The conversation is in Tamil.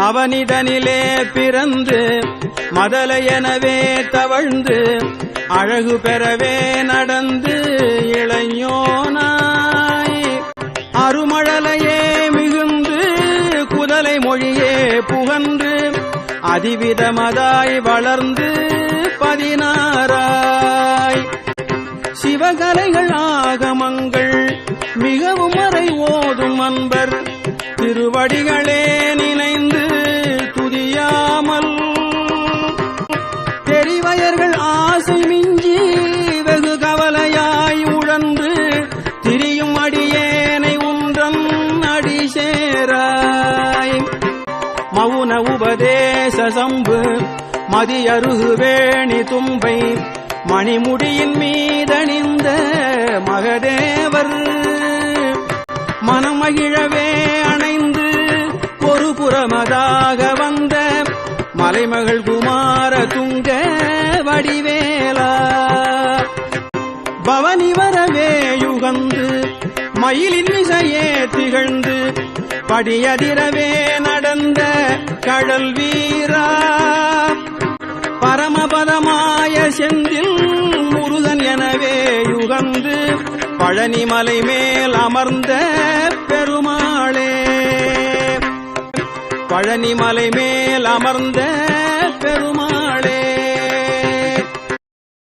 அவனிடனிலே பிறந்து மதலையெனவே தவழ்ந்து அழகு பெறவே நடந்து இளைஞனாய் அருமழலையே மிகுந்து குதலை மொழியே புகன்று அதிவிதமதாய் வளர்ந்து 16 சிவகலைகள் ஆகமங்கள் மிகவும் வரை ஓதும் அன்பர் திருவடிகளே நினைந்து துதியாமல் தெரிவயர்கள் ஆசை மிஞ்சி வெகு கவலையாய் உழன்று திரியும் அடியேனை உன்றன் அடி சேராய் மவுன உபதேச சம்பு மதியருகு வேணி தும்பை மணிமுடியின் மீதணிந்த மகதேவர் மனமகிழவே அணைந்து ஒரு புறமதாக வந்த மலைமகள் குமார துங்க வடிவேலா பவனி வரவே யுகந்து மயிலின் இசையே திகழ்ந்து படியதிரவே நடந்த கடல் வீரா பரமபதமாய செந்தில் முருகன் எனவே யுகந்து பழனிமலை மேல் அமர்ந்த பெருமாளே பழனிமலை மேல் அமர்ந்த பெருமாள்